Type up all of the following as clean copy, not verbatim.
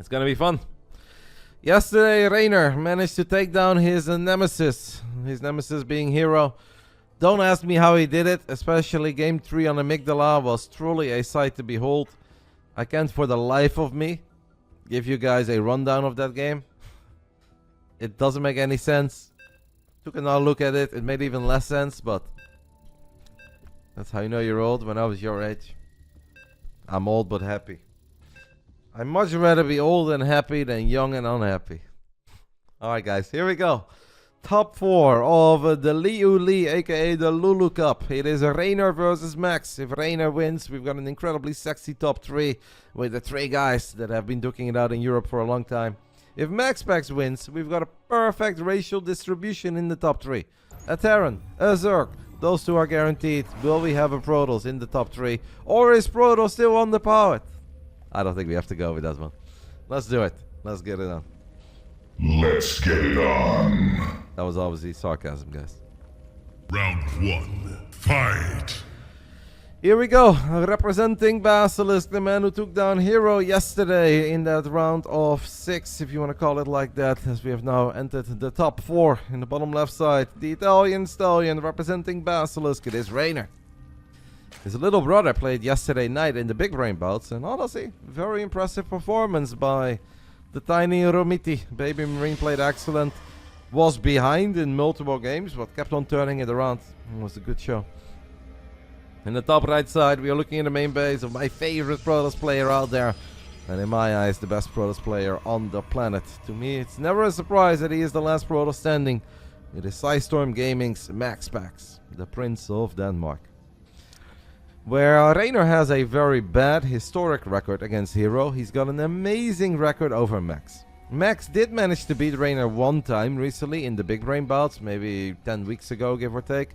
It's gonna be fun. Yesterday, Reynor managed to take down his nemesis. His nemesis being Hero. Don't ask me how he did it, especially Game 3 on Amygdala was truly a sight to behold. I can't for the life of me give you guys a rundown of that game. It doesn't make any sense. Took another look at it, it made even less sense, but that's how you know you're old. When I was your age, I'm old but happy. I'd much rather be old and happy than young and unhappy. Alright guys, here we go. Top 4 of the LiuLi, aka the Lulu Cup. It is Reynor versus Max. If Reynor wins, we've got an incredibly sexy top 3 with the 3 guys that have been duking it out in Europe for a long time. If MaxPax wins, we've got a perfect racial distribution in the top 3. A Terran, a Zerg, those 2 are guaranteed. Will we have a Protoss in the top 3? Or is Protoss still underpowered? I don't think we have to go with that one. Let's do it. Let's get it on. Let's get it on. That was obviously sarcasm, guys. Round 1. Fight. Here we go. Representing BASILISK, the man who took down Hero yesterday in that round of 6, if you want to call it like that, as we have now entered the top 4 in the bottom left side. The Italian stallion representing BASILISK, it is Reynor. His little brother played yesterday night in the big brain bouts, and honestly, very impressive performance by the tiny Romiti. Baby Marine played excellent. Was behind in multiple games, but kept on turning it around. It was a good show. In the top right side, we are looking at the main base of my favorite Protoss player out there. And in my eyes, the best Protoss player on the planet. To me, it's never a surprise that he is the last Protoss standing. It is PSISTORM Gaming's MaxPax, the Prince of Denmark. Where Reynor has a very bad historic record against Hero, he's got an amazing record over Max. Max did manage to beat Reynor one time recently in the big brain bouts, maybe 10 weeks ago, give or take.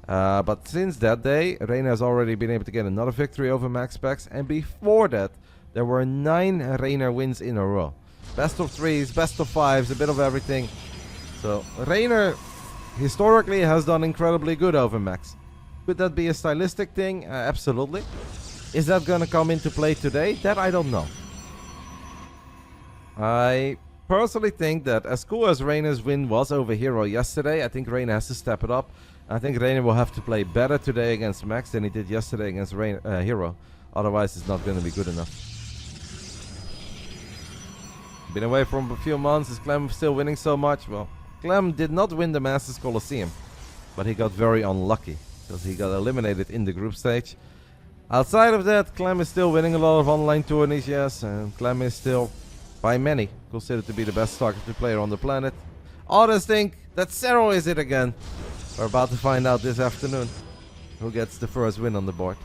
But since that day, Reynor has already been able to get another victory over MaxPax, and before that, there were 9 Reynor wins in a row. Best of 3s, best of 5s, a bit of everything. So Reynor historically has done incredibly good over Max. Could that be a stylistic thing? Absolutely. Is that gonna come into play today? That I don't know. I personally think that as cool as Reynor's win was over Hero yesterday, I think Reynor has to step it up. I think Reynor will have to play better today against Max than he did yesterday against Hero. Otherwise, it's not going to be good enough. Been away from a few months. Is Clem still winning so much? Well, Clem did not win the Masters Colosseum, but he got very unlucky because he got eliminated in the group stage. Outside of that, Clem is still winning a lot of online tourneys, yes, and Clem is still, by many, considered to be the best StarCraft player on the planet. Others think that Serral is it again. We're about to find out this afternoon who gets the first win on the board.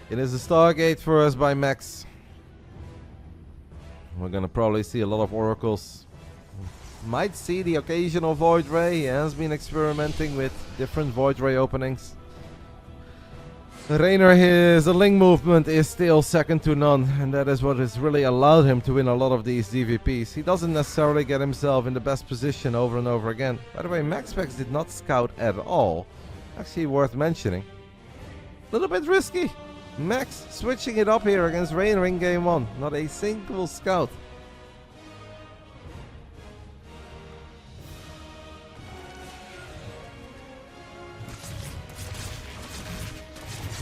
It is a Stargate for us by Max. We're gonna probably see a lot of oracles. Might see the occasional Void Ray. He has been experimenting with different Void Ray openings. Reynor, his link movement is still second to none, and that is what has really allowed him to win a lot of these DVPs. He doesn't necessarily get himself in the best position over and over again. By the way, MaxPax did not scout at all. Actually worth mentioning. A little bit risky. Max switching it up here against Reynor in game 1. Not a single scout.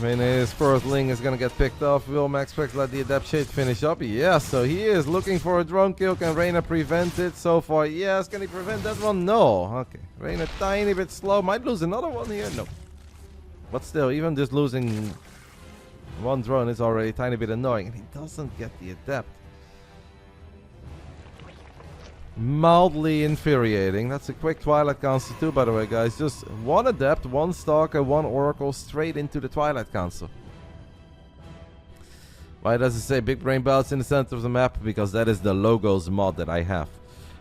His first link is gonna get picked off. Will MaxPax let the Adept Shade finish up? Yes, so he is looking for a drone kill. Can Reynor prevent it so far? Yes, can he prevent that one? No. Okay, Reynor tiny bit slow. Might lose another one here? No. But still, even just losing one drone is already a tiny bit annoying. And he doesn't get the Adept. Mildly infuriating. That's a quick Twilight Council too, by the way, guys. Just one Adept, one Stalker, one Oracle straight into the Twilight Council. Why does it say Big Brain Bouts in the center of the map? Because that is the logos mod that I have.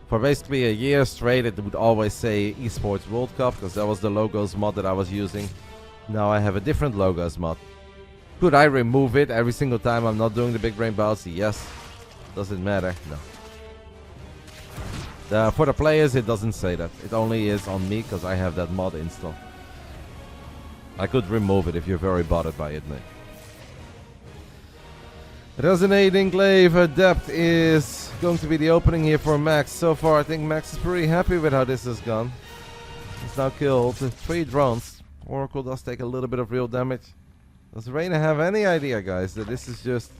For basically a year straight, it would always say Esports World Cup, because that was the logos mod that I was using. Now I have a different logos mod. Could I remove it every single time I'm not doing the Big Brain Bouts? Yes. Does it matter? No. For the players, it doesn't say that. It only is on me because I have that mod installed. I could remove it if you're very bothered by it, mate. Resonating Glaive Adept is going to be the opening here for Max. So far, I think Max is pretty happy with how this has gone. He's now killed 3 drones. Oracle does take a little bit of real damage. Does Reynor have any idea, guys, that this is just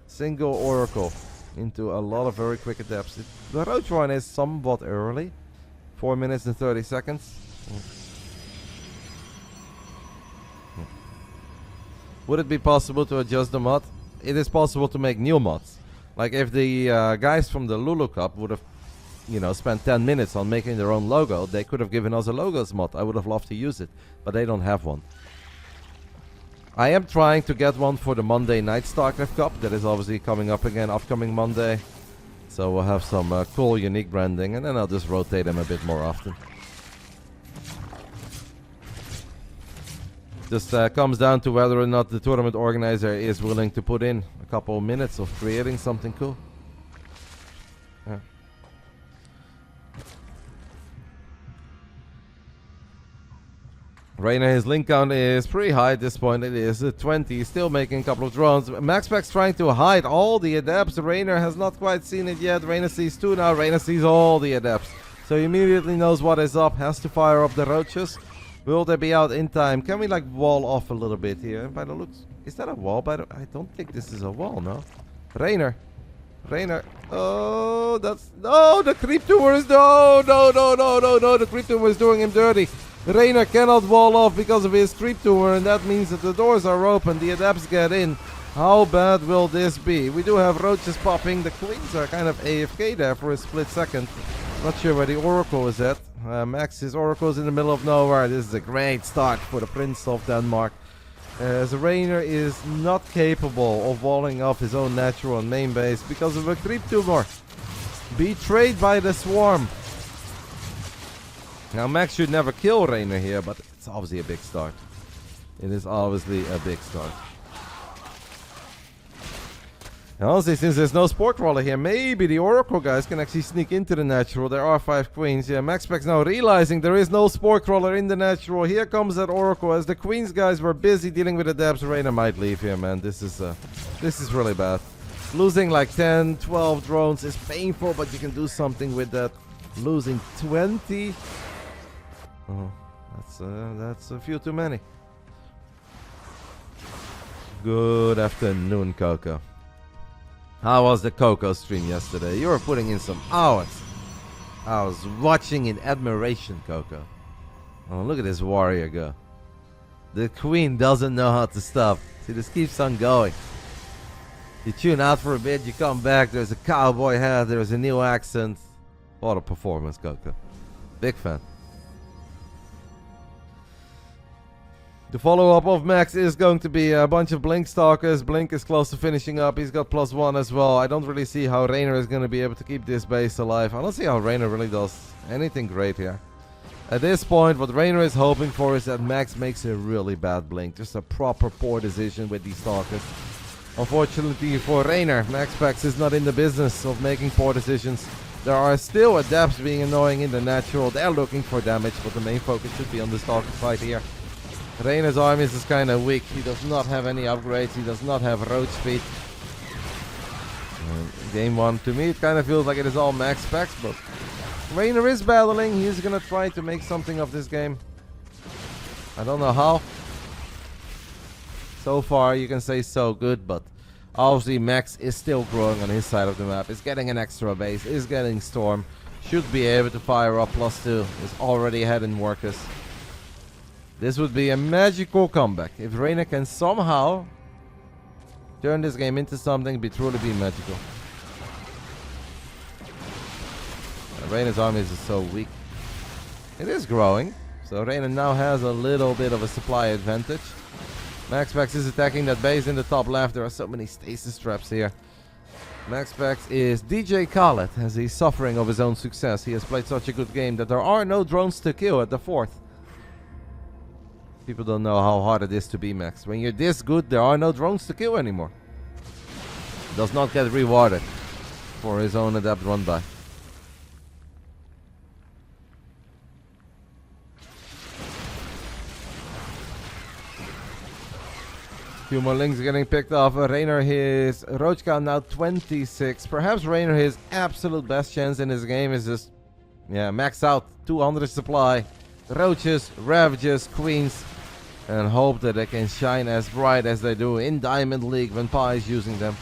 single Oracle into a lot of very quick adepts? The Roach one is somewhat early. 4 minutes and 30 seconds. Would it be possible to adjust the mod? It is possible to make new mods. Like if the guys from the LiuLi Cup would have, you know, spent 10 minutes on making their own logo, they could have given us a logos mod. I would have loved to use it, but they don't have one. I am trying to get one for the Monday night StarCraft Cup. That is obviously coming up again, upcoming Monday. So we'll have some cool, unique branding, and then I'll just rotate them a bit more often. Just comes down to whether or not the tournament organizer is willing to put in a couple of minutes of creating something cool. Yeah. Reynor, his link count is pretty high at this point. It is 20. He's still making a couple of drones. MaxPax trying to hide all the adepts. Reynor has not quite seen it yet. Reynor sees 2 now. Reynor sees all the adepts. So he immediately knows what is up. Has to fire up the roaches. Will they be out in time? Can we like wall off a little bit here? By the looks, is that a wall? I don't think this is a wall, no. Reynor. Oh, that's no. The creep tumor is no. The creep tumor is doing him dirty. Reynor cannot wall off because of his creep tumor, and that means that the doors are open. The adepts get in. How bad will this be? We do have roaches popping. The queens are kind of AFK there for a split second. Not sure where the Oracle is at. Max's Oracle is in the middle of nowhere. This is a great start for the Prince of Denmark. As Reynor is not capable of walling off his own natural and main base because of a creep tumor. Betrayed by the swarm. Now Max should never kill Reynor here, but it's obviously a big start. It is obviously a big start. And honestly, since there's no sport crawler here, maybe the Oracle guys can actually sneak into the natural. There are 5 queens. Yeah, MaxPax now realizing there is no sport crawler in the natural. Here comes that Oracle. As the queens guys were busy dealing with the depths, Reynor might leave here, man. This is really bad. Losing like 10, 12 drones is painful, but you can do something with that. Losing 20. Oh, that's a few too many. Good afternoon, Coco. How was the Coco stream yesterday? You were putting in some hours. I was watching in admiration, Coco. Oh, look at this warrior go. The queen doesn't know how to stop. She just keeps on going. You tune out for a bit, you come back, there's a cowboy hat, there's a new accent. What a performance, Coco. Big fan. The follow-up of Max is going to be a bunch of Blink Stalkers. Blink is close to finishing up. He's got +1 as well. I don't really see how Reynor is going to be able to keep this base alive. I don't see how Reynor really does anything great here. At this point, what Reynor is hoping for is that Max makes a really bad Blink. Just a proper poor decision with these Stalkers. Unfortunately for Reynor, MaxPax is not in the business of making poor decisions. There are still adepts being annoying in the natural. They're looking for damage, but the main focus should be on the Stalker fight here. Reynor's army is kind of weak. He does not have any upgrades. He does not have road speed. Game 1, to me, it kind of feels like it is all MaxPax, but Reynor is battling. He's going to try to make something of this game. I don't know how. So far, you can say so good, but obviously Max is still growing on his side of the map. Is getting an extra base, is getting Storm. Should be able to fire up +2. Is already ahead in workers. This would be a magical comeback. If Reynor can somehow turn this game into something, it would truly be magical. Reynor's army is so weak. It is growing, so Reynor now has a little bit of a supply advantage. MaxPax is attacking that base in the top left. There are so many stasis traps here. MaxPax is DJ Khaled as he's suffering of his own success. He has played such a good game that there are no drones to kill at the 4th. People don't know how hard it is to be Max. When you're this good, there are no drones to kill anymore. Does not get rewarded for his own adept run by. Few more links getting picked off. Reynor, his roach count now 26. Perhaps Reynor, his absolute best chance in this game is just, yeah, max out 200 supply. Roaches, Ravages, Queens, and hope that they can shine as bright as they do in Diamond League when Pi is using them.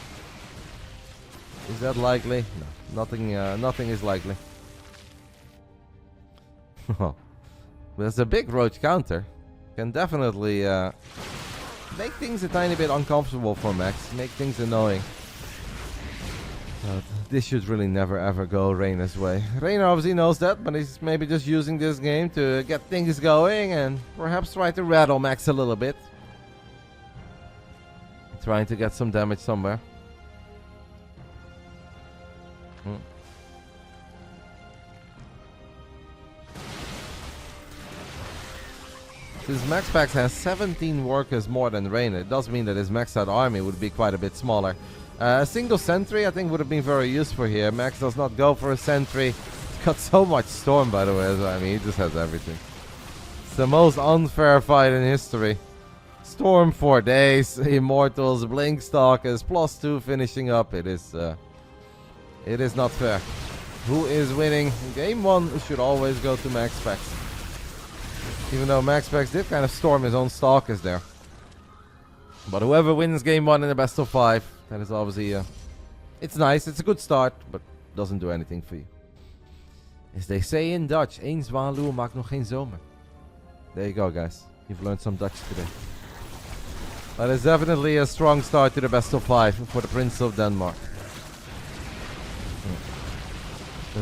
Is that likely? No, nothing is likely. There's a big roach counter. Can definitely make things a tiny bit uncomfortable for Max. Make things annoying. But this should really never ever go Reynor's way. Reynor obviously knows that, but he's maybe just using this game to get things going and perhaps try to rattle Max a little bit. Trying to get some damage somewhere. Since MaxPax has 17 workers more than Reynor, it does mean that his maxed out army would be quite a bit smaller. A single sentry I think would have been very useful here. Max does not go for a sentry. He's got so much storm, by the way, so, I mean, he just has everything. It's the most unfair fight in history. Storm 4 days, Immortals, Blink Stalkers, +2 finishing up. It is not fair. Who is winning? Game 1 should always go to MaxPax. Even though MaxPax did kind of storm his own Stalkers there. But whoever wins game 1 in the best of 5, that is obviously... it's nice, it's a good start, but doesn't do anything for you. As they say in Dutch, één zwaluw maakt nog geen zomer. There you go, guys. You've learned some Dutch today. That is definitely a strong start to the best of 5 for the Prince of Denmark.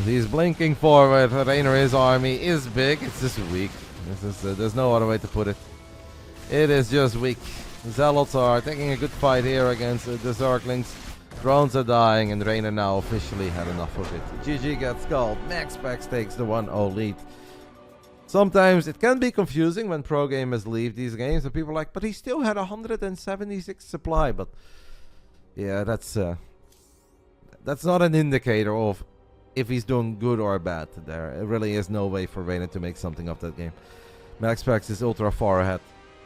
He's blinking forward. Reynor, his army is big, it's just weak. There's no other way to put it. It is just weak. Zealots are taking a good fight here against the Zerglings. Drones are dying, and Reynor now officially had enough of it. GG gets called. MaxPax takes the 1-0 lead. Sometimes it can be confusing when pro gamers leave these games, and people are like, but he still had 176 supply. But yeah, that's not an indicator of if he's doing good or bad. There really is no way for Reynor to make something of that game. MaxPax is ultra far ahead.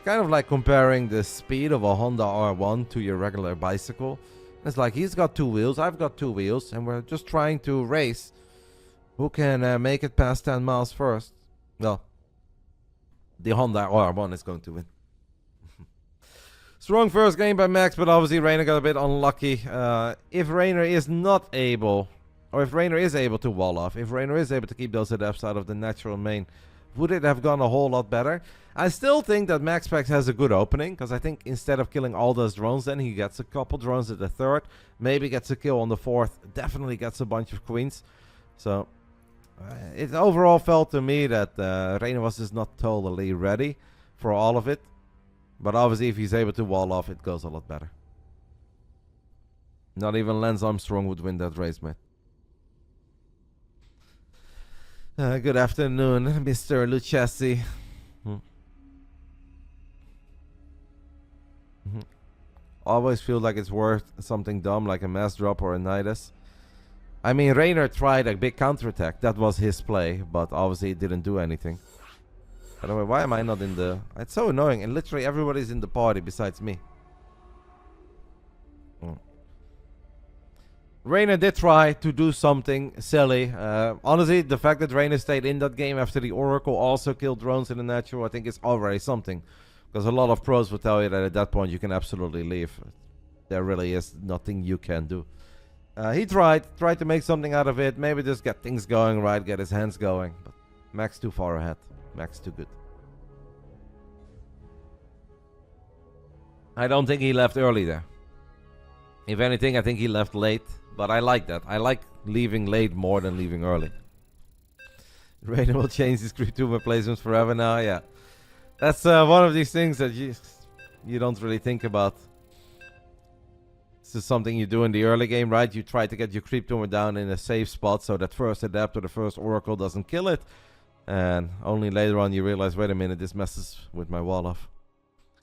Kind of like comparing the speed of a Honda R1 to your regular bicycle. It's like he's got 2 wheels, I've got 2 wheels, and we're just trying to race who can make it past 10 miles first. Well, the Honda R1 is going to win. Strong first game by Max, but obviously Reynor got a bit unlucky. If Reynor is not able... Or if Reynor is able to wall off, if Reynor is able to keep those adepts out of the natural main, would it have gone a whole lot better? I still think that MaxPax has a good opening, because I think instead of killing all those drones, then he gets a couple drones at the 3rd, maybe gets a kill on the 4th, definitely gets a bunch of queens. So, it overall felt to me that Reynor was just not totally ready for all of it. But obviously if he's able to wall off, it goes a lot better. Not even Lance Armstrong would win that race, mate. Good afternoon, Mr. Lucchesi. Always feel like it's worth something dumb like a mass drop or a Nidus. I mean, Reynor tried a big counterattack. That was his play, but obviously it didn't do anything. By the way, why am I not in the... It's so annoying, and literally everybody's in the party besides me. Reynor did try to do something silly. Honestly, the fact that Reynor stayed in that game after the Oracle also killed drones in the natural, I think is already something. Because a lot of pros will tell you that at that point you can absolutely leave. There really is nothing you can do. He tried to make something out of it. Maybe just get things going right, get his hands going. But Max too far ahead. Max too good. I don't think he left early there. If anything, I think he left late. But I like that. I like leaving late more than leaving early. Reynor will change his creep tumor placements forever now. Yeah. That's one of these things that you don't really think about. This is something you do in the early game, right? You try to get your creep tumor down in a safe spot so that first adept or the first oracle doesn't kill it. And only later on you realize, wait a minute, this messes with my wall off.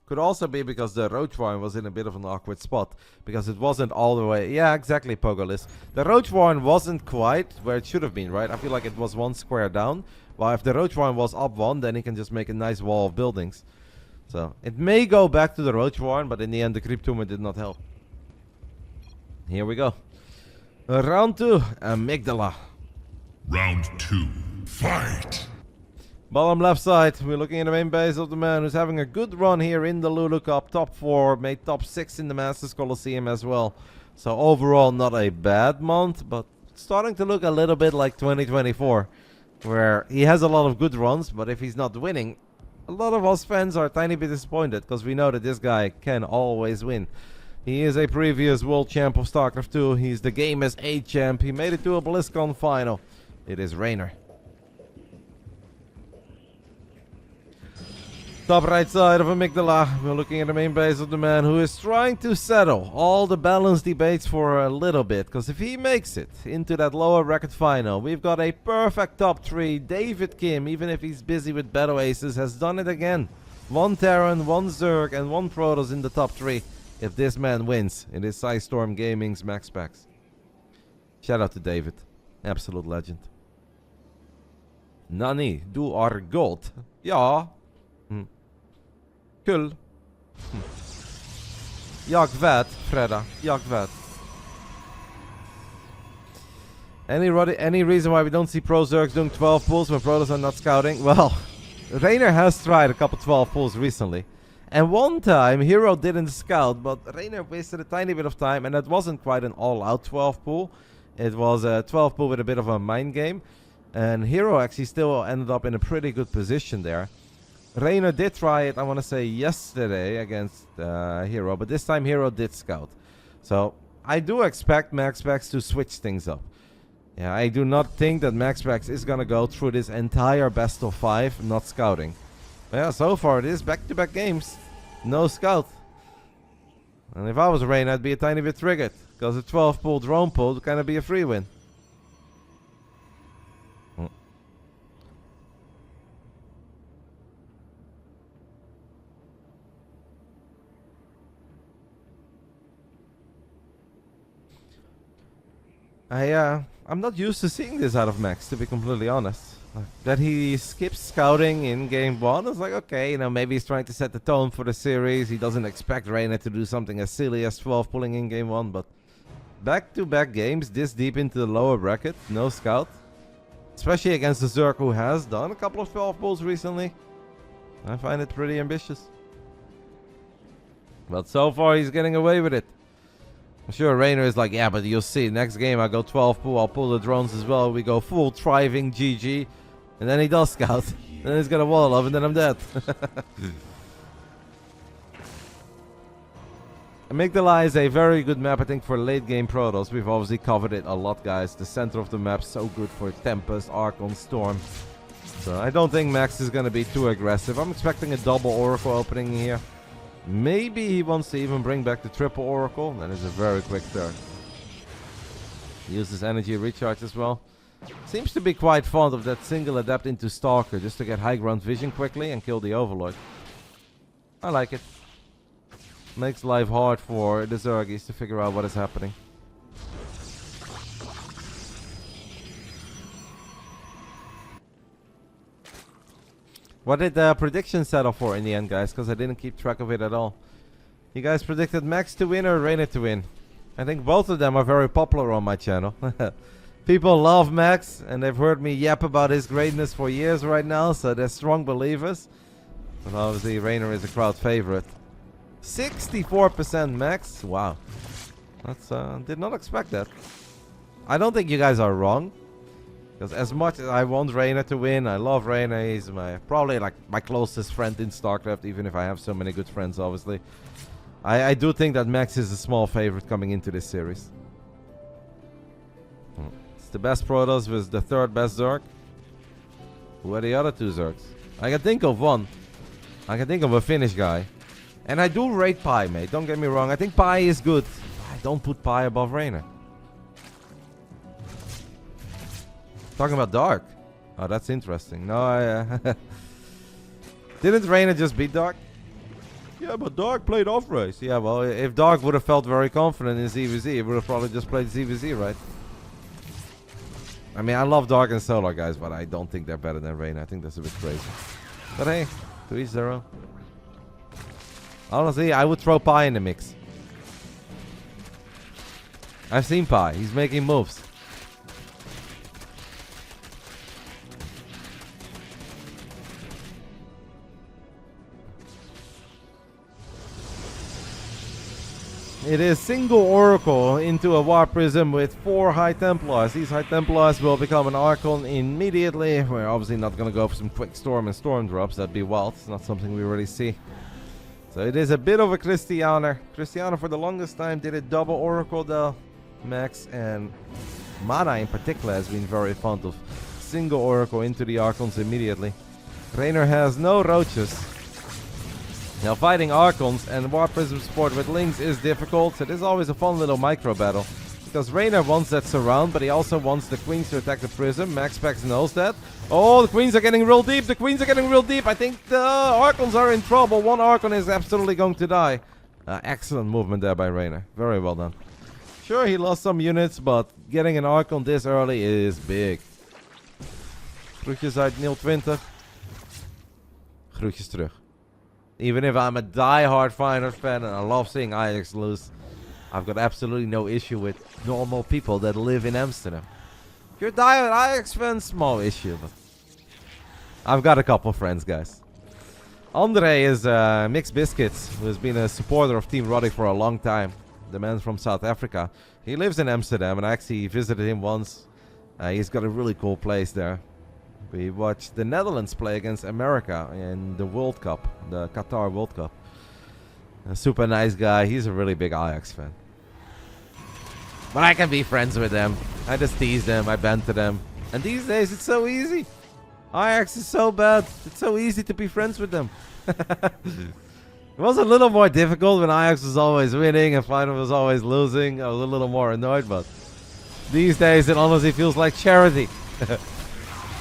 Could also be because the Roach Warren was in a bit of an awkward spot. Because it wasn't all the way... Yeah, exactly, Pogolis. The Roach Warren wasn't quite where it should have been, right? I feel like it was 1 square down. Well, if the Roach Warren was up 1, then he can just make a nice wall of buildings. So it may go back to the Roach Warren, but in the end the Creep Tumor did not help. Here we go. Round 2, Amygdala. Round 2, fight! Bottom left side, we're looking at the main base of the man who's having a good run here in the LiuLi Cup. Top 4, made top 6 in the Masters Coliseum as well. So overall not a bad month, but starting to look a little bit like 2024. Where he has a lot of good runs, but if he's not winning, a lot of us fans are a tiny bit disappointed. Because we know that this guy can always win. He is a previous world champ of StarCraft 2. He's the game as a champ. He made it to a BlizzCon final. It is Reynor. Top right side of Amygdala, we're looking at the main base of the man who is trying to settle all the balance debates for a little bit. Because if he makes it into that lower bracket final, we've got a perfect top 3. David Kim, even if he's busy with Battle Aces, has done it again. 1 Terran, 1 Zerg and 1 Protoss in the top 3. If this man wins, it is PSISTORM Gaming's MaxPax. Shout out to David. Absolute legend. Nani, du are gold. Ja. Kul. Jag vet, Freda. Jag vet. Any reason why we don't see Pro Zergs doing 12 pulls when Protoss are not scouting? Well, Reynor has tried a couple 12 pulls recently. And one time, Hero didn't scout, but Reynor wasted a tiny bit of time, and that wasn't quite an all-out 12 pull. It was a 12 pull with a bit of a mind game. And Hero actually still ended up in a pretty good position there. Reynor did try it, I want to say, yesterday against Hero, but this time Hero did scout. So, I do expect MaxPax to switch things up. Yeah, I do not think that MaxPax is going to go through this entire best of 5 not scouting. But yeah, so far it is back-to-back games. No scout. And if I was Reynor, I'd be a tiny bit triggered. Because a 12 pull drone pull would kind of be a free win. I'm not used to seeing this out of Max, to be completely honest. That he skips scouting in game 1, I was like, okay, you know, maybe he's trying to set the tone for the series. He doesn't expect Reynor to do something as silly as 12 pulling in game 1, but back-to-back games this deep into the lower bracket, no scout. Especially against the Zerg who has done a couple of 12 pulls recently. I find it pretty ambitious. But so far he's getting away with it. I'm sure Reynor is like, yeah, but you'll see. Next game I go 12 pull, I'll pull the drones as well. We go full thriving GG. And then he does scout. Then he's got a wall up and then I'm dead. Amygdala is a very good map, I think, for late game Protoss. We've obviously covered it a lot, guys. The center of the map so good for Tempest, Archon, Storm. So I don't think Max is going to be too aggressive. I'm expecting a double Oracle opening here. Maybe he wants to even bring back the triple Oracle. That is a very quick turn. Uses energy recharge as well. Seems to be quite fond of that single adapt into Stalker just to get high ground vision quickly and kill the Overlord. I like it. Makes life hard for the Zergies to figure out what is happening. What did the prediction settle for in the end, guys? Because I didn't keep track of it at all. You guys predicted Max to win or Reynor to win? I think both of them are very popular on my channel. People love Max, and they've heard me yap about his greatness for years right now, so they're strong believers. But obviously, Reynor is a crowd favorite. 64% Max? Wow. That's, did not expect that. I don't think you guys are wrong. Because as much as I want Reynor to win, I love Reynor. He's probably like my closest friend in StarCraft, even if I have so many good friends, obviously. I do think that Max is a small favorite coming into this series. It's the best Protoss with the third best Zerg. Who are the other two Zergs? I can think of one. I can think of a Finnish guy. And I do rate Pi, mate. Don't get me wrong. I think Pi is good. I don't put Pi above Reynor. Talking about Dark. Oh, that's interesting. No, didn't Reynor just beat Dark? Yeah, but Dark played off race. Yeah, well, if Dark would have felt very confident in ZVZ, he would have probably just played ZVZ, right? I mean, I love Dark and Solar, guys, but I don't think they're better than Reynor. I think that's a bit crazy. But hey, to each their own. Honestly, I would throw Pi in the mix. I've seen Pi. He's making moves. It is single Oracle into a War Prism with 4 High Templars. These High Templars will become an Archon immediately. We're obviously not going to go for some quick Storm and Storm drops. That'd be wild. It's not something we already see. So it is a bit of a Christianer. Christianer for the longest time did a double Oracle though. Max and Mana in particular has been very fond of single Oracle into the Archons immediately. Reynor has no roaches. Now fighting Archons and War Prism support with Lings is difficult, so this is always a fun little micro battle. Because Reynor wants that surround, but he also wants the Queens to attack the Prism. MaxPax knows that. Oh, the Queens are getting real deep. The Queens are getting real deep. I think the Archons are in trouble. One Archon is absolutely going to die. Excellent movement there by Reynor. Very well done. Sure, he lost some units, but getting an Archon this early is big. Groetjes uit Neil 20. Groetjes terug. Even if I'm a die-hard Feyenoord fan and I love seeing Ajax lose, I've got absolutely no issue with normal people that live in Amsterdam. If you're a die-hard Ajax fan, small issue, but I've got a couple friends, guys. Andre is Mixed Biscuits, who has been a supporter of Team Roddy for a long time. The man from South Africa. He lives in Amsterdam, and I actually visited him once. He's got a really cool place there. We watched the Netherlands play against America in the World Cup, the Qatar World Cup. A super nice guy. He's a really big Ajax fan. But I can be friends with them. I just tease them, I banter them. And these days it's so easy. Ajax is so bad. It's so easy to be friends with them. It was a little more difficult when Ajax was always winning and Feyenoord was always losing. I was a little more annoyed, but these days it honestly feels like charity.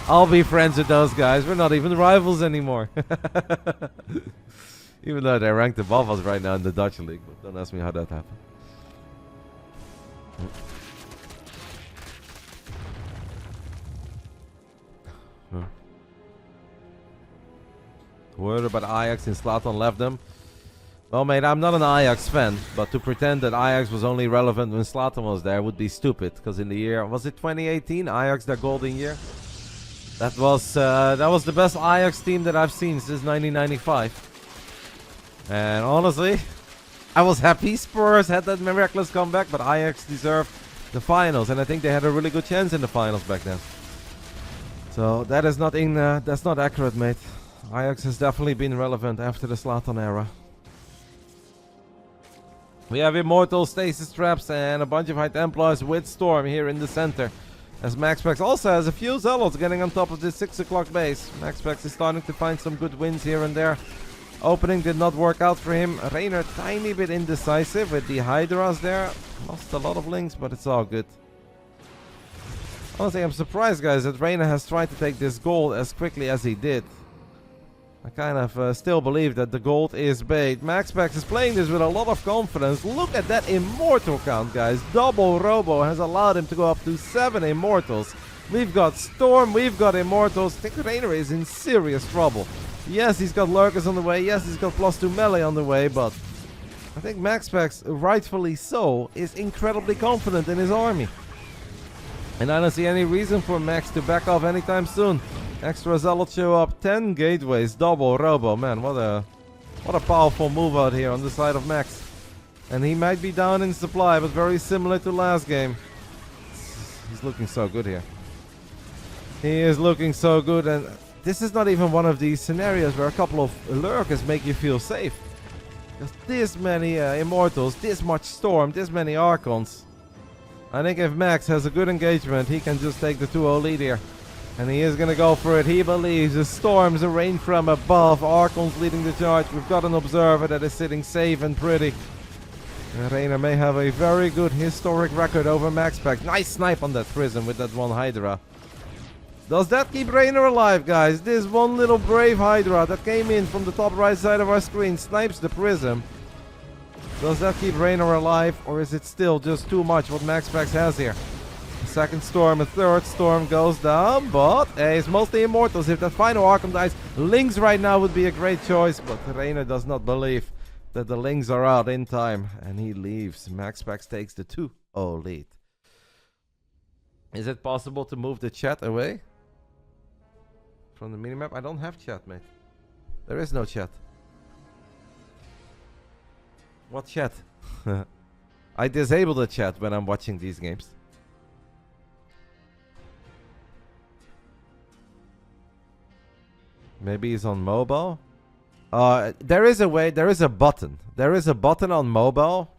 I'll be friends with those guys. We're not even rivals anymore. Even though they're ranked above us right now in the Dutch league. But don't ask me how that happened. Word about Ajax and Zlatan left them. Well, mate, I'm not an Ajax fan, but to pretend that Ajax was only relevant when Zlatan was there would be stupid. Because in the year, was it 2018? Ajax, their golden year? That was the best Ajax team that I've seen since 1995. And honestly, I was happy Spurs had that miraculous comeback, but Ajax deserved the finals, and I think they had a really good chance in the finals back then. So that is not that's not accurate, mate. Ajax has definitely been relevant after the Zlatan era. We have Immortal, Stasis Traps, and a bunch of High Templars with Storm here in the center. As MaxPax also has a few Zealots getting on top of this 6 o'clock base. MaxPax is starting to find some good wins here and there. Opening did not work out for him. Reynor tiny bit indecisive with the Hydras there. Lost a lot of links, but it's all good. Honestly, I'm surprised, guys, that Reynor has tried to take this gold as quickly as he did. I kind of still believe that the gold is bait. MaxPax is playing this with a lot of confidence. Look at that Immortal count, guys. Double Robo has allowed him to go up to 7 Immortals. We've got Storm, we've got Immortals. I think Reynor is in serious trouble. Yes, he's got Lurkers on the way. Yes, he's got +2 melee on the way, but I think MaxPax, rightfully so, is incredibly confident in his army. And I don't see any reason for Max to back off anytime soon. Extra Zealots show up, 10 gateways, double Robo. Man, what a powerful move out here on the side of Max. And he might be down in supply, but very similar to last game. He's looking so good here. He is looking so good, and this is not even one of these scenarios where a couple of Lurkers make you feel safe. There's this many Immortals, this much Storm, this many Archons. I think if Max has a good engagement, he can just take the 2-0 lead here. And he is going to go for it. He believes the Storms are rain from above. Archons leading the charge. We've got an Observer that is sitting safe and pretty. And Reynor may have a very good historic record over MaxPax. Nice snipe on that Prism with that one Hydra. Does that keep Reynor alive, guys? This one little brave Hydra that came in from the top right side of our screen snipes the Prism. Does that keep Reynor alive, or is it still just too much what MaxPax has here? A second Storm, a third Storm goes down, but it's mostly Immortals. If that final Archon dies, Lynx right now would be a great choice, but Reynor does not believe. that the links are out in time, and he leaves. MaxPax takes the 2-0 lead. Is it possible to move the chat away from the minimap? I don't have chat, mate. There is no chat. What chat? I disable the chat when I'm watching these games. Maybe he's on mobile. There is a way. There is a button. There is a button on mobile.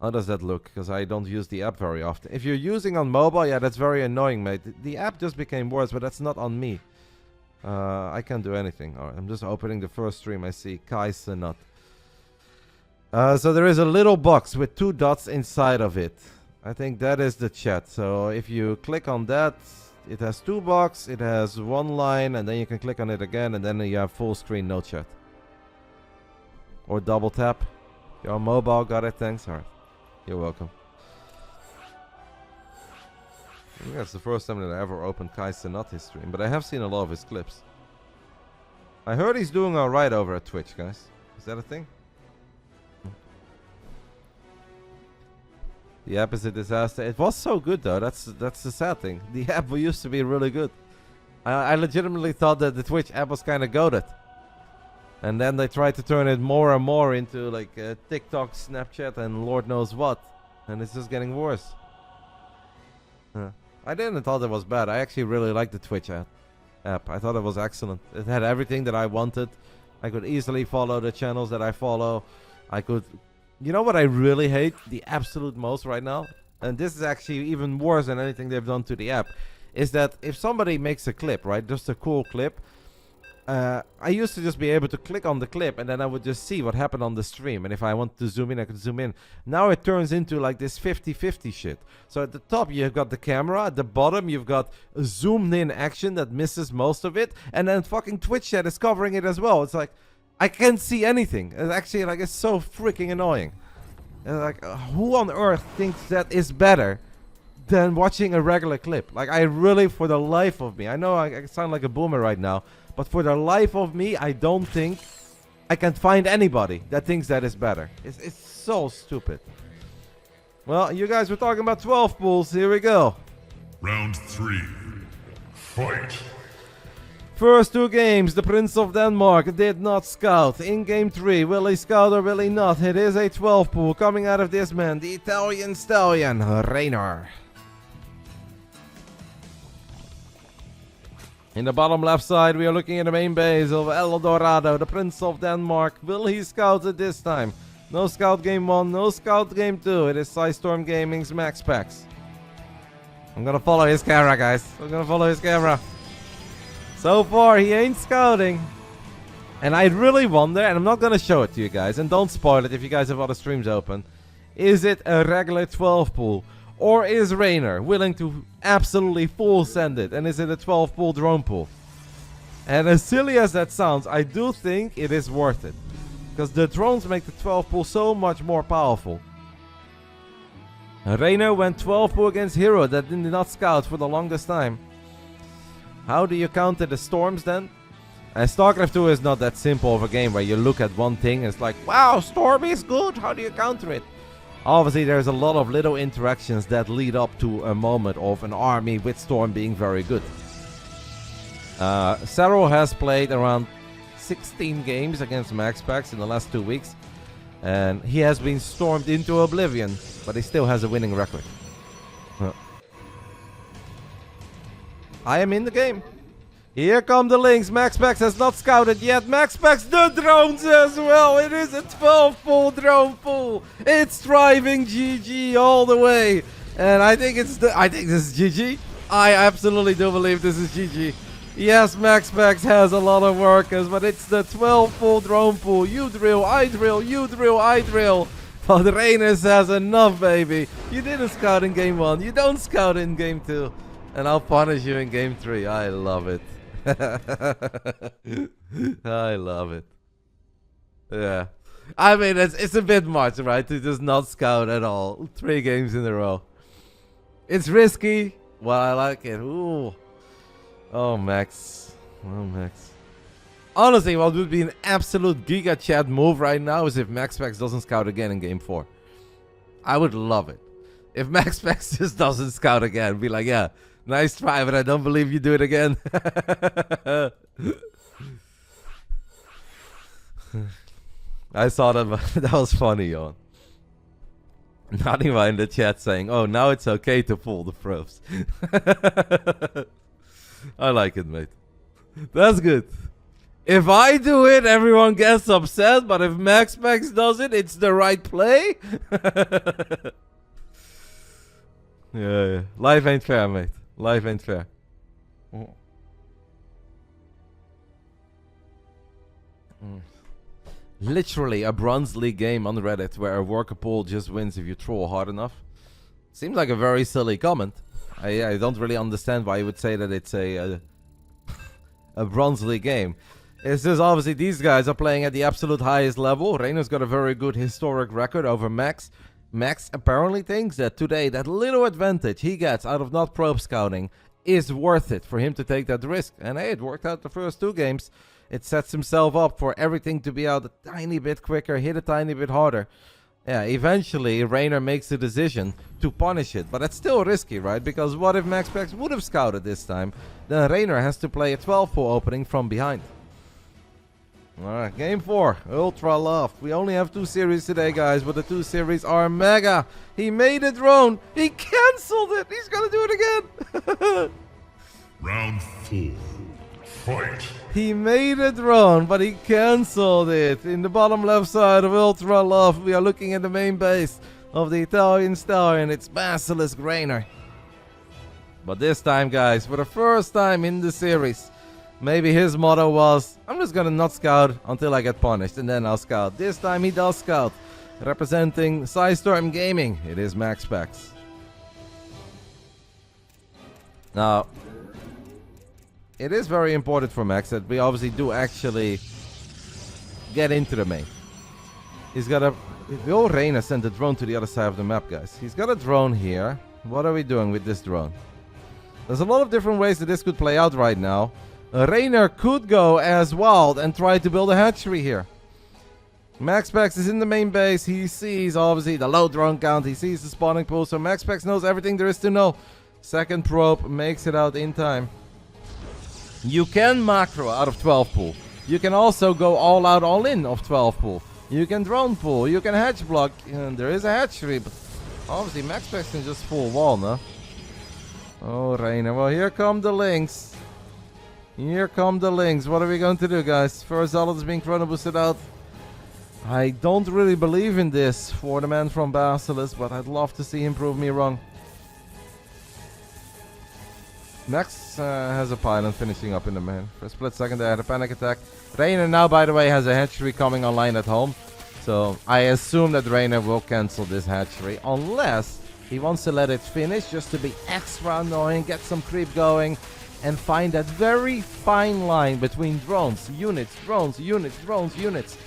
How does that look? Because I don't use the app very often. If you're using on mobile, yeah, that's very annoying, mate. The app just became worse, but that's not on me. I can't do anything. All right, I'm just opening the first stream. I see Kai Senat. So there is a little box with 2 dots inside of it. I think that is the chat. So if you click on that, it has 2 boxes, it has 1 line, and then you can click on it again, and then you have full screen, no chat. Or double tap. You're on mobile, got it, thanks. Alright, you're welcome. I think that's the first time that I ever opened Kai Senati's stream, but I have seen a lot of his clips. I heard he's doing alright over at Twitch, guys. Is that a thing? The app is a disaster. It was so good though. That's the sad thing. The app used to be really good. I legitimately thought that the Twitch app was kind of goated. And then they tried to turn it more and more into like TikTok, Snapchat, and Lord knows what. And it's just getting worse. I didn't thought it was bad. I actually really liked the Twitch app. I thought it was excellent. It had everything that I wanted. I could easily follow the channels that I follow. I could... You know what I really hate the absolute most right now? And this is actually even worse than anything they've done to the app. Is that if somebody makes a clip, right? Just a cool clip. I used to just be able to click on the clip and then I would just see what happened on the stream. And if I want to zoom in, I could zoom in. Now it turns into like this 50-50 shit. So at the top you've got the camera. At the bottom you've got a zoomed in action that misses most of it. And then fucking Twitch chat is covering it as well. It's like... I can't see anything. It's actually like it's so freaking annoying. And like, who on earth thinks that is better than watching a regular clip? Like, I really, for the life of me, I know I sound like a boomer right now, but for the life of me, I don't think I can find anybody that thinks that is better. It's so stupid. Well, you guys were talking about 12 pools. Here we go. Round 3. Fight. First 2 games, the Prince of Denmark did not scout. In game 3, will he scout or will he not? It is a 12 pool coming out of this man, the Italian stallion, Reynor. In the bottom left side, we are looking at the main base of El Dorado, the Prince of Denmark. Will he scout it this time? No scout game 1, no scout game 2. It is PSISTORM Gaming's MaxPax. I'm gonna follow his camera, guys. I'm gonna follow his camera. So far, he ain't scouting. And I really wonder, and I'm not going to show it to you guys, and don't spoil it if you guys have other streams open. Is it a regular 12 pool? Or is Reynor willing to absolutely full send it? And is it a 12 pool drone pool? And as silly as that sounds, I do think it is worth it. Because the drones make the 12 pool so much more powerful. Reynor went 12 pool against Hero that did not scout for the longest time. How do you counter the storms then? And StarCraft 2 is not that simple of a game where you look at one thing and it's like, wow, storm is good, how do you counter it? Obviously there's a lot of little interactions that lead up to a moment of an army with storm being very good. Serral has played around 16 games against MaxPax in the last 2 weeks. And he has been stormed into oblivion, but he still has a winning record. I am in the game. Here come the links. MaxPax has not scouted yet. MaxPax the drones as well. It is a 12 pool drone pool. It's driving GG all the way. And I think this is GG. I absolutely do believe this is GG. Yes, MaxPax has a lot of workers, but it's the 12 pool drone pool. You drill, I drill, you drill, I drill. But Reynor has enough, baby. You didn't scout in game 1. You don't scout in game 2. And I'll punish you in game 3. I love it. I love it. Yeah. I mean, it's a bit much, right? To just not scout at all. 3 games in a row. It's risky. Well, I like it. Ooh. Oh, Max. Oh, Max. Honestly, what would be an absolute Giga Chat move right now is if MaxPax doesn't scout again in game 4. I would love it. If MaxPax just doesn't scout again, be like, yeah, nice try, but I don't believe you do it again. I saw that, that was funny, yo. Naniwa in the chat saying, oh, now it's okay to pull the probes. I like it, mate. That's good. If I do it, everyone gets upset, but if MaxPax does it, it's the right play. Yeah. Life ain't fair, mate. Life ain't fair. Literally a Bronze League game on Reddit where a worker pool just wins if you troll hard enough. Seems like a very silly comment. I don't really understand why you would say that it's a Bronze League game. It's just obviously these guys are playing at the absolute highest level. Reynor's got a very good historic record over Max. Max apparently thinks that today that little advantage he gets out of not probe scouting is worth it for him to take that risk. And hey, it worked out the first 2 games. It sets himself up for everything to be out a tiny bit quicker, hit a tiny bit harder. Yeah, eventually Reynor makes the decision to punish it, but that's still risky, right? Because what if MaxPax would have scouted this time? Then Reynor has to play a 12-pool opening from behind. Alright, game 4, Ultra Loft. We only have 2 series today, guys, but the 2 series are mega. He made a drone. He cancelled it. He's gonna do it again. Round 4. Fight. He made a drone, but he cancelled it. In the bottom left side of Ultra Loft, we are looking at the main base of the Italian Stallion. It's BASILISK Reynor. But this time, guys, for the first time in the series, maybe his motto was, I'm just gonna not scout until I get punished, and then I'll scout. This time he does scout. Representing PSISTORM Gaming, it is MaxPax. Now, it is very important for Max that we obviously do actually get into the main. He's got a... Will Reynor send the drone to the other side of the map, guys? He's got a drone here. What are we doing with this drone? There's a lot of different ways that this could play out right now. Reynor could go as wild and try to build a hatchery here. MaxPax is in the main base. He sees, obviously, the low drone count. He sees the spawning pool, so MaxPax knows everything there is to know. Second probe makes it out in time. You can macro out of 12 pool. You can also go all out, all in of 12 pool. You can drone pool. You can hatch block. And there is a hatchery, but obviously MaxPax can just full wall, no? Oh, Reynor. Well, here come the links. Here come the links. What are we going to do, guys? First Zealot is being chrono boosted out. I don't really believe in this for the man from BASILISK, but I'd love to see him prove me wrong. Max has a pylon finishing up in the main. For a split second they had a panic attack. Reynor now, by the way, has a hatchery coming online at home. So I assume that Reynor will cancel this hatchery. Unless he wants to let it finish just to be extra annoying, get some creep going. And find that very fine line between drones, units, drones, units, drones, units.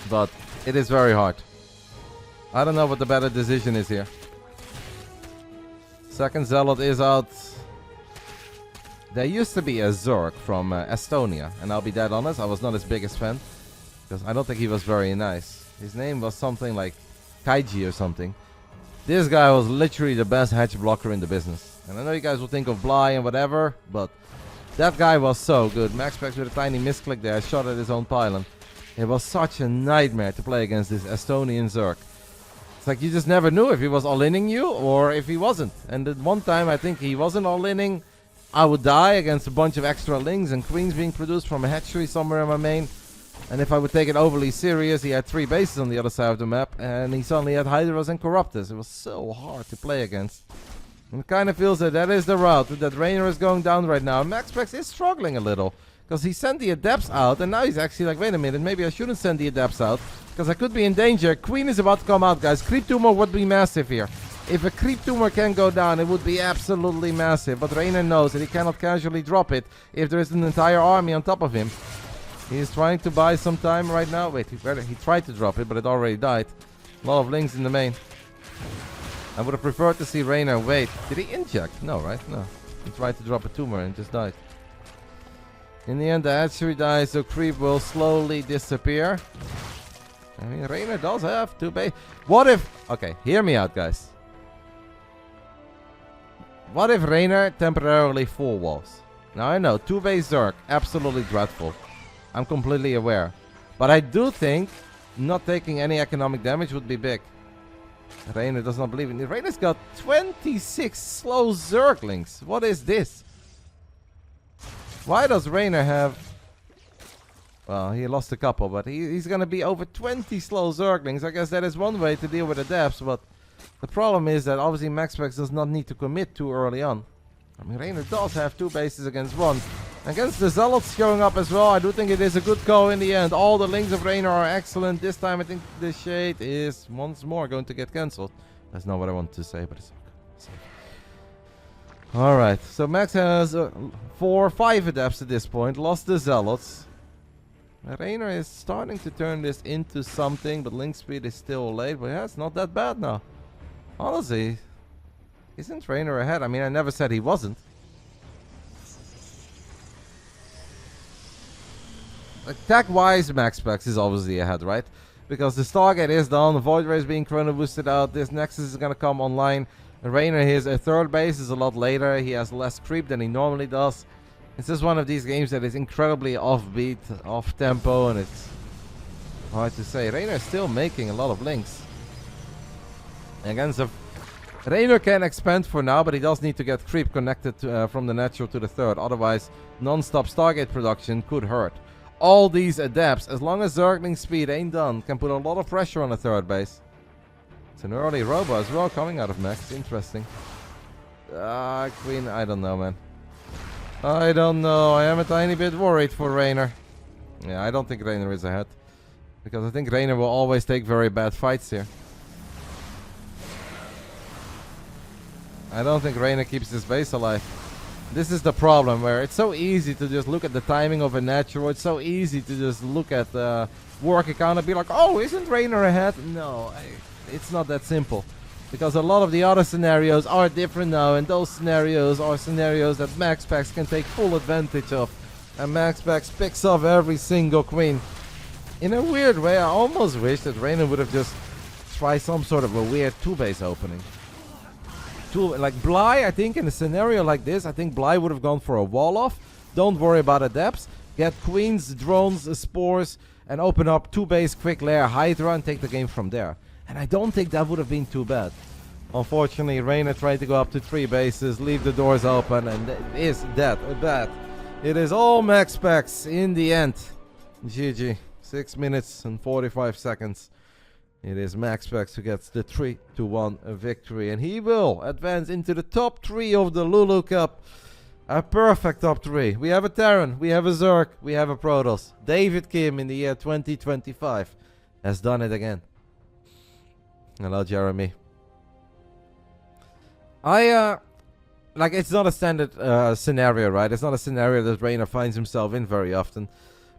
But it is very hard. I don't know what the better decision is here. Second Zealot is out. There used to be a Zerg from Estonia, and I'll be dead honest, I was not his biggest fan, because I don't think he was very nice. His name was something like Kaiji or something. This guy was literally the best hatch blocker in the business. And I know you guys will think of Bly and whatever, but that guy was so good. MaxPax with a tiny misclick there, shot at his own pylon. It was such a nightmare to play against this Estonian Zerg. It's like you just never knew if he was all-inning you or if he wasn't. And at one time I think he wasn't all-inning. I would die against a bunch of extra lings and queens being produced from a hatchery somewhere in my main. And if I would take it overly serious, he had 3 bases on the other side of the map. And he suddenly had Hydras and Corruptors. It was so hard to play against. And it kind of feels that that is the route that Reynor is going down right now. MaxPax is struggling a little. Because he sent the Adepts out. And now he's actually like, wait a minute, maybe I shouldn't send the Adepts out. Because I could be in danger. Queen is about to come out, guys. Creep tumor would be massive here. If a creep tumor can go down, it would be absolutely massive. But Reynor knows that he cannot casually drop it if there is an entire army on top of him. He is trying to buy some time right now. Wait, he tried to drop it, but it already died. A lot of links in the main. I would have preferred to see Reynor wait. Did he inject? No, right? No. He tried to drop a tumor and just died. In the end, the hatchery dies, so creep will slowly disappear. I mean, Reynor does have 2 base. What if... Okay, hear me out, guys. What if Reynor temporarily 4 walls? Now, I know, 2 base Zerg, absolutely dreadful. I'm completely aware. But I do think not taking any economic damage would be big. Reynor does not believe in it. Reynor's got 26 slow Zerglings. What is this? Why does Reynor have... Well, he lost a couple, but he's going to be over 20 slow Zerglings. I guess that is one way to deal with the depths, but the problem is that obviously MaxPax does not need to commit too early on. I mean, Reynor does have 2 bases against 1. Against the Zealots showing up as well, I do think it is a good call in the end. All the links of Reynor are excellent. This time I think the Shade is once more going to get cancelled. That's not what I wanted to say, but it's okay. Alright, so Max has 5 adepts at this point. Lost the Zealots. Reynor is starting to turn this into something, but link speed is still late. But yeah, it's not that bad now. Honestly, isn't Reynor ahead? I mean, I never said he wasn't. Attack-wise, MaxPax is obviously ahead, right? Because the Stargate is done, the Void Ray is being chrono boosted out, this Nexus is going to come online. And Reynor, his 3rd base is a lot later, he has less creep than he normally does. It's just one of these games that is incredibly offbeat, off-tempo, and it's hard to say. Reynor is still making a lot of links. Again, so Reynor can expand for now, but he does need to get creep connected to, from the natural to the 3rd. Otherwise, non-stop Stargate production could hurt. All these adepts, as long as Zergling speed ain't done, can put a lot of pressure on the 3rd base. It's an early Robo as well coming out of Max. Interesting. Queen, I don't know, man. I don't know. I am a tiny bit worried for Reynor. Yeah, I don't think Reynor is ahead. Because I think Reynor will always take very bad fights here. I don't think Reynor keeps this base alive. This is the problem, where it's so easy to just look at the timing of a natural. It's so easy to just look at the work account and be like, oh, isn't Reynor ahead? No, it's not that simple. Because a lot of the other scenarios are different now, and those scenarios are scenarios that MaxPax can take full advantage of. And MaxPax picks off every single queen. In a weird way, I almost wish that Reynor would have just tried some sort of a weird 2-base opening. Like Bly, I think in a scenario like this, I think Bly would have gone for a wall off. Don't worry about adepts. Get queens, drones, spores, and open up 2-base quick lair Hydra and take the game from there. And I don't think that would have been too bad. Unfortunately, Reynor tried to go up to 3 bases, leave the doors open, and it is that bad. It is all MaxPax in the end. GG. 6 minutes and 45 seconds. It is MaxPax who gets the 3-1 victory. And he will advance into the top 3 of the LiuLi Cup. A perfect top 3. We have a Terran, we have a Zerg, we have a Protoss. David Kim in the year 2025 has done it again. Hello, Jeremy. Like, it's not a standard scenario, right? It's not a scenario that Reynor finds himself in very often.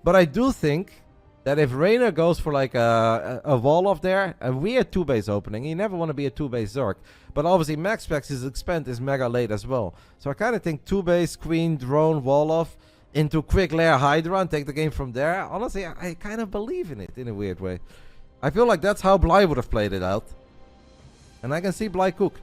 But I do think that if Reynor goes for like a wall off there, a weird 2-base opening, you never want to be a 2-base Zerg. But obviously MaxPax's expand is mega late as well. So I kind of think 2-base, queen, drone, wall off, into quick lair Hydra and take the game from there. Honestly, I kind of believe in it in a weird way. I feel like that's how Bly would have played it out. And I can see Bly cook.